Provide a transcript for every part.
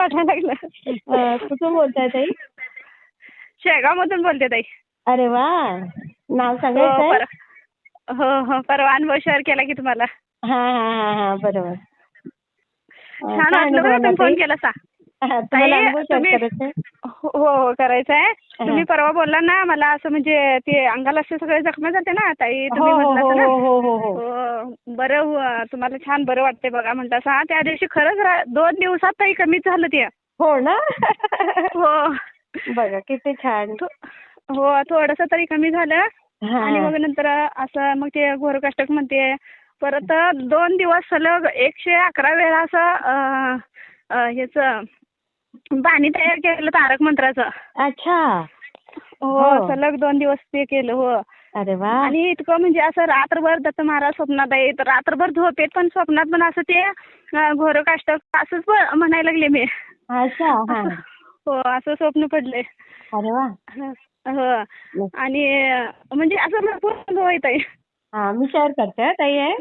वाटायला लागलं. कुठून बोलताय ताई? शेगावमधून बोलते ताई. अरे वा, नाव हो सांगायचंय? परवा अनुभव शेअर केला की तुम्हाला. हा हा हा हा बरोबर. छान काय वाटलं अनुभव बरं आला तुम्ही फोन ताई? केला सा. तुम्हाला ताई अनुभव शेअर तुम्ही करायचंय? हो करायचंय. हा. तुम्ही परवा बोलला ना मला असं म्हणजे ते अंगाला असे सगळे जखमा झाले ना ताई, हो तुम्ही हो म्हटलं हो ना. हो हो हो हो. हो बरं तुम्हाला छान बरं वाटतंय बघा म्हटलं असं. त्या दिवशी खरंच 2 दिवसात ताई कमीच झालं ते. हो ना. हो बघा किती छान. थोडंसं तरी कमी झालं. हा आणि मग नंतर असं मग ते घोरकाष्टक म्हणते. परत 2 दिवस सलग 111 वेळा असं ह्याचं पाणी तयार केलं तारक मंत्राचं. अच्छा. सलग 2 दिवस ते केलं. अरे वा. आणि इतकं म्हणजे असं रात्रभर दत्त महाराज स्वप्नात आहेत. रात्रभर झोपेत पण स्वप्नात पण असं ते घोरकाष्टक असंच म्हणायला लागले मी. अच्छा. हा. असं स्वप्न पडले. अरे वा. आणि म्हणजे असं भरपूर अनुभव येत आहे. हा मी शेअर करते ताई आहे.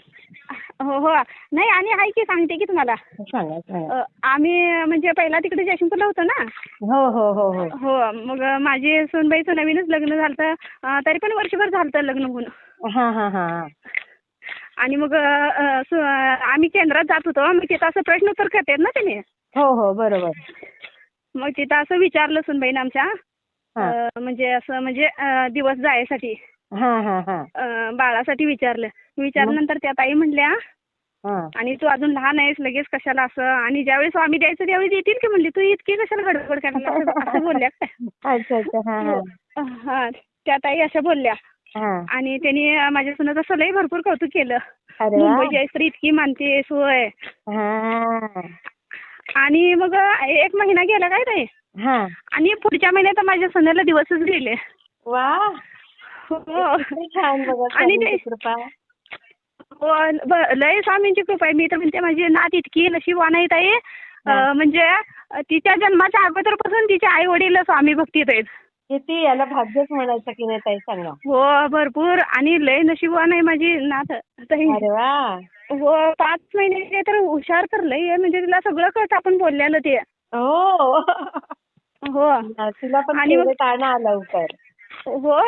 नाही आणि आहे की सांगते की तुम्हाला. सांगा. आम्ही म्हणजे पहिला तिकडे जयसिंगपूरला होतो ना. हो हो हो हो. मग माझी सूनबाईचं नवीनच लग्न झालं. तरी पण वर्षभर झालं लग्न होऊन. हा हा हा. आणि मग आम्ही केंद्रात जात होतो. मग तिथं असं प्रश्नोत्तर करतात ना त्याने. हो बरोबर. मग तिथं असं विचारलं सूनबाईनं आमच्या. म्हणजे असं म्हणजे दिवस जायसाठी बाळासाठी विचारल्यानंतर त्या ताई म्हणल्या आणि तू अजून लहान आहेस लगेच कशाला असं. आणि ज्यावेळेस स्वामी द्यायचं त्यावेळेस येतील की म्हणली, तू इतकी कशाला गडबड करायला असं बोलल्या. त्या ताई अशा बोलल्या. आणि त्यांनी माझ्या सुनाचं असं लय भरपूर कौतुक केलं. मुंबई जयश्री इतकी मानते सोय. आणि मग 1 महिना गेला काय ताई. आणि पुढच्या महिन्यात माझ्या सुनेला दिवसच गेले. वा. आणि ते लय स्वामींची कृपा आहे. मी तर म्हणते माझी नात इतकी नशीबवान आहे ताई. म्हणजे तिच्या जन्माच्या अगोदरपासून तिचे आई वडील स्वामी भक्तीत आहेत. किती याला भाग्यच म्हणायचं की नाही ताई सांगा. भरपूर. आणि लय नशीबवान आहे माझी नात ताई. अरे वा. 5 महिने तर हुशार तर लय आहे. म्हणजे तिला सगळं कळतं आपण बोललेलं ते. तिला पण फेवरेट आणा लवकर.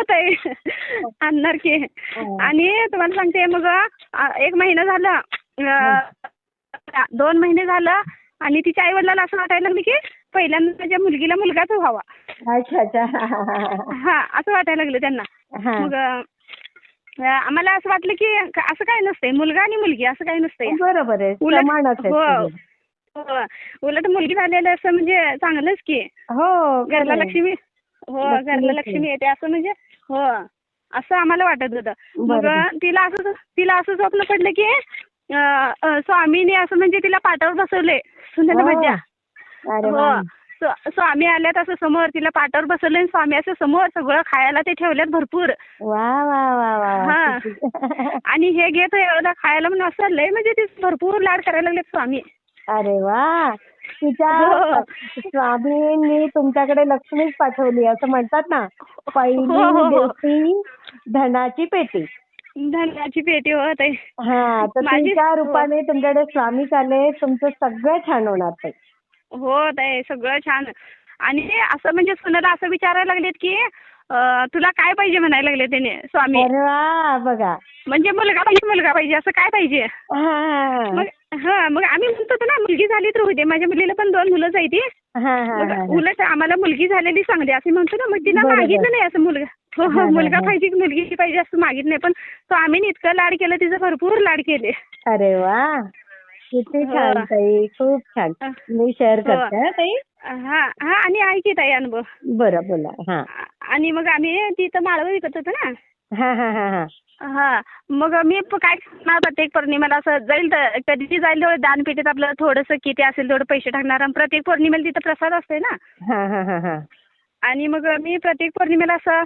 ताई आणणार की. आणि तुम्हाला सांगते मग 1 महिना झाला. 2 महिने झालं. आणि तिच्या आई वडिलांना असं वाटायला लागलं की पहिल्यांदा माझ्या मुलगीला मुलगाच व्हावा. अच्छा. असं वाटायला लागलं त्यांना. मग आम्हाला असं वाटलं की असं काय नसतंय, मुलगा आणि मुलगी असं काही नसतंय. बरोबर आहे. उलट मुलगी झालेलं असं म्हणजे चांगलंच की. घरला लक्ष्मी. घरला लक्ष्मी येते असं म्हणजे. असं आम्हाला वाटत होतं. मग तिला असं स्वप्न पडलं की स्वामीने असं म्हणजे तिला पाटावर बसवले सुनेला माझ्या. स्वामी आल्यात असं समोर तिला पाटावर बसवले. स्वामी असं समोर सगळं खायला ते ठेवल्यात भरपूर. आणि हे घेत एवढा खायला म्हणून असं लय म्हणजे ते भरपूर लाड करायला लागले स्वामी. अरे वा. तिच्या स्वामींनी तुमच्याकडे लक्ष्मीच पाठवली असं म्हणतात ना. पहिली देती धनाची पेटी. होत आहे. तर तिच्या रूपाने तुमच्याकडे स्वामी आले. तुमचं सगळं छान होणार ताई. ताई सगळं छान. आणि असं म्हणजे सुनाला असं विचारायला लागलेत की तुला काय पाहिजे म्हणायला लागले त्याने स्वामी. अरे वा. बघा म्हणजे मुलगा पाहिजे असं काय पाहिजे. मग आम्ही म्हणतो ना मुलगी झाली तर होते. माझ्या मुलीला पण 2 मुलंच आहे ती. उलट आम्हाला मुलगी झालेली चांगली असं म्हणतो ना. मग तिला मागितलं नाही असं मुलगा पाहिजे की मुलगी पाहिजे असं मागितलं नाही. पण स्वामीने इतकं लाड केलं, तिचं भरपूर लाड केले. अरे वा. किती छान ताई. खूप छान. मी शेअर करते ताई. आणि आहे की ताई अनुभव. बरं बोला. आणि मग आम्ही तिथं माळवं विकत होतो ना. मग मी काय करणार प्रत्येक पौर्णिमेला असं कधी जाईल तेवढं दानपेटीत आपलं थोडंसं किती असेल तेवढं पैसे टाकणार. आणि प्रत्येक पौर्णिमेला तिथं प्रसाद असते ना. आणि मग मी प्रत्येक पौर्णिमेला असं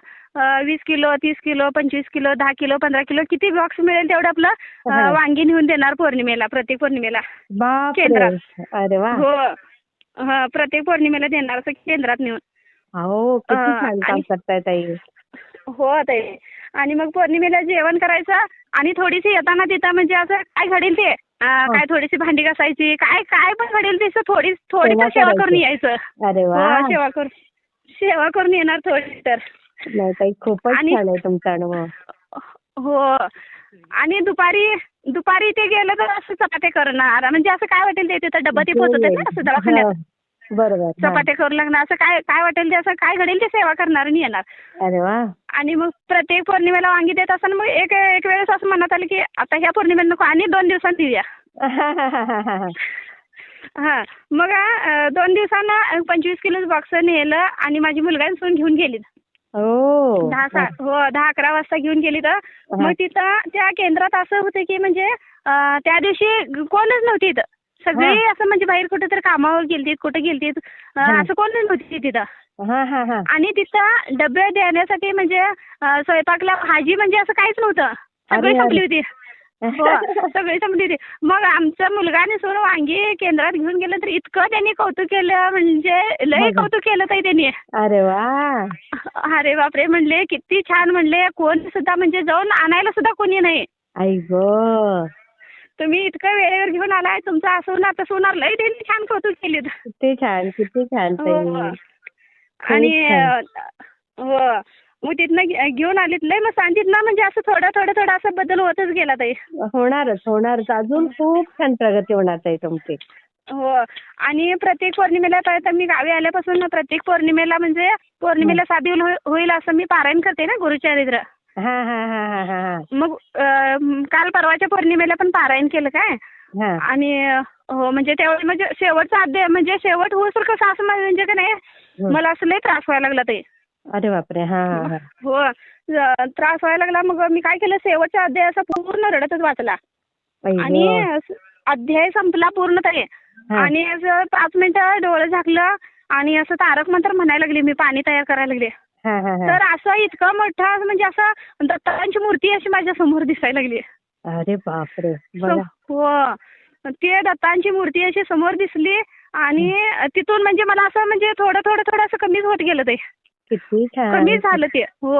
20 kilo 30 kilo 25 kilo 10 kilo 15 kilo किती बॉक्स मिळेल तेवढं आपलं वांगी नेऊन देणार पौर्णिमेला. प्रत्येक पौर्णिमेला केंद्रात. अरे वा. प्रत्येक पौर्णिमेला देणार असं केंद्रात नेऊन. किती छान काम करताय ताई. ताई. आणि मग पौर्णिमेला जेवण करायचं. आणि थोडीशी येताना तिथं म्हणजे असं काय घडेल ते काय थोडीशी भांडी घासायची, काय काय पण घडेल तसं थोडी थोडी सेवा तर सेवा करून करायची. यायचं. अरे वा. हो, सेवा करून येणार थोडी तर. नाही ताई, खूपच आणि छान आहे तुमचा अनुभव. हो, आणि दुपारी दुपारी ते गेलं तर असं चपात्या करणार, म्हणजे असं काय वाटेल ते तिथं डबा ते पोचवतात ना असं दवाखान्यात. हो, बरोबर. हा. चपात्या करू लागणार, असं काय काय वाटेल ते, असं काय घडेल ते सेवा करणार आणि येणार. अरे वा. आणि मग प्रत्येक पौर्णिमेला वांगी देत असताना मग एक एक वेळेस असं म्हणत आलं की आता ह्या पौर्णिमेला नको आणि 2 दिवसांनी देऊया. हा, मग 2 दिवसानं 25 किलोचं बॉक्स नेलं आणि माझी मुलगा आणि सून घेऊन गेली. हो. 10-11 वाजता घेऊन गेली तर मग तिथं त्या केंद्रात असं होतं की म्हणजे त्या दिवशी कोणच नव्हती इथं. सगळी असं म्हणजे बाहेर कुठं तर कामावर गेलतीत, कुठं गेलतीत, असं कोणच नव्हती तिथं. आणि तिथं डबे देण्यासाठी म्हणजे स्वयंपाकला भाजी म्हणजे असं काहीच नव्हतं. सगळी संपली होती. हो, सगळी संपली होती. मग आमचा मुलगा आणि सून वांगी केंद्रात घेऊन गेलं तर इतकं त्यांनी कौतुक केलं, म्हणजे लय कौतुक केलं ताई त्यांनी. अरे वा. अरे बापरे म्हणले, किती छान म्हणले, कोण सुद्धा म्हणजे जाऊन आणायला सुद्धा कोणी नाही. आई गं. तुम्ही इतकं वेळेवर घेऊन आलाय, तुमचं असं होणार तसं होणार, लय त्यांनी छान कौतुक केले. किती छान, किती छान हो. ताई. आणि खूप हो, मग तिथनं घेऊन आलीत, लय मग सांगितलं म्हणजे असं थोडं थोडं थोडं असं बदल होतच गेला ताई. होणारच. अजून खूप छान प्रगती होणार ताई तुमची. हो, आणि प्रत्येक पौर्णिमेला तर मी गावी आल्यापासून प्रत्येक पौर्णिमेला म्हणजे पौर्णिमेला 7 दिवस होईल असं मी पारायण करते ना गुरुचरित्र. मग काल परवाच्या पौर्णिमेला पण पारायण केलं काय. आणि हो, म्हणजे त्यावेळी म्हणजे शेवटचा अध्याय म्हणजे शेवट होऊसर कसं असं म्हणजे का नाही मला असं लय त्रास व्हायला लागला ते. अरे बापरे. हो, त्रास व्हायला लागला. मग मी काय केलं, शेवटचा अध्याय असा पूर्ण रडतच वाचला. आणि अध्याय संपला पूर्ण तरी आणि असं 5 मिनिटं डोळे झाकलं आणि असं तारक मंत्र म्हणायला लागले, मी पाणी तयार करायला लागले. तर असं इतकं मोठं म्हणजे असं दत्तांची मूर्ती अशी माझ्या समोर दिसायला लागली. अरे बापरे. हो, ते दत्तांची मूर्ती अशी समोर दिसली आणि तिथून म्हणजे मला असं म्हणजे थोडं थोडं थोडं असं कमीच होत गेलं ते. किती छान. कमी झालं ते. हो,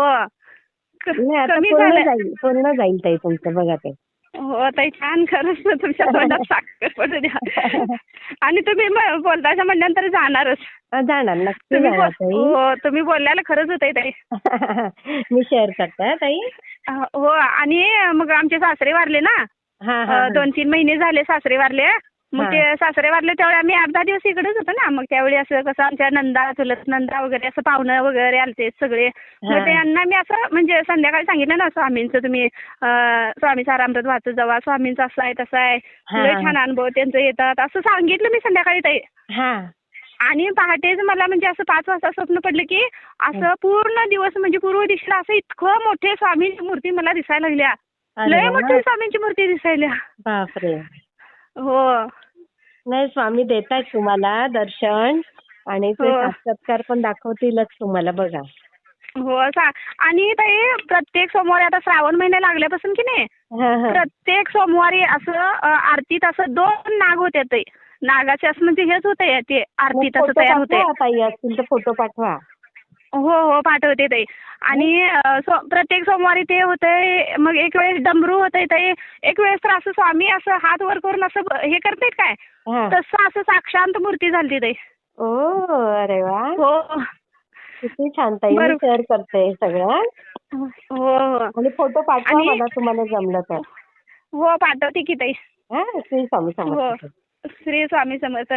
कमी झालं. पूर्ण जाईल ताई तुमचं, बघा ते. हो ताई, छान. खरंच ना, तुमच्या तोंडात साखर पडू द्या. आणि तुम्ही बोलताच्या म्हणल्यानंतर जाणारच. जाणार, नक्की जाणार ताई. हो, तुम्ही बोलल्याला खरंच होतंय ताई. मी शेअर करते ताई. हो, आणि मग आमचे सासरे वारले ना. 2-3 महिने झाले सासरे वारले. मग ते सासरे वारले त्यावेळी आम्ही 8-10 दिवस इकडेच होतो ना. मग त्यावेळी असं कसं आमच्या नंदा, चुलत नंदा वगैरे असं पाहुणं वगैरे आलते सगळे. मग त्यांना मी असं म्हणजे संध्याकाळी सांगितलं ना, स्वामींचं तुम्ही स्वामी सारामृत वाचत जावा, स्वामींचं असं आहे तसं आहे, लय छान अनुभव त्यांचं येतात असं सांगितलं मी संध्याकाळी ताई. आणि पहाटेच मला म्हणजे असं 5 वाजता स्वप्न पडलं की असं पूर्ण दिवस म्हणजे पूर्व दिशेला असं इतकं मोठे स्वामींची मूर्ती मला दिसायला लागल्या. लय मोठी स्वामींची मूर्ती दिसायला. बापरे. हो. नाही, स्वामी देतायत तुम्हाला दर्शन आणि ते साक्षात्कार पण दाखवतीलच तुम्हाला, बघा. हो, आणि ताई प्रत्येक सोमवारी आता श्रावण महिना लागल्यापासून की नाही प्रत्येक सोमवारी असं आरतीत असं 2 नाग होते ताई. नागाचे असं म्हणजे हेच होते ते आरतीत असं तयार होते. ताई असतील तर फोटो पाठवा. हो, पाठवते ताई. आणि प्रत्येक सोमवारी ते होतंय. मग एक वेळेस डमरू होतंय ताई, एक वेळेस तर असं स्वामी असं हात वर करून असं हे करतायत काय तसं असं साक्षांत मूर्ती झाली ताई. अरे वा. हो, किती छान ताई. मी शेअर करते सगळं. हो, आणि फोटो पाठवा मला तुम्हाला जमलं तर. हो, पाठवते की ताई. श्री स्वामी समर्थ. श्री स्वामी समर्थ.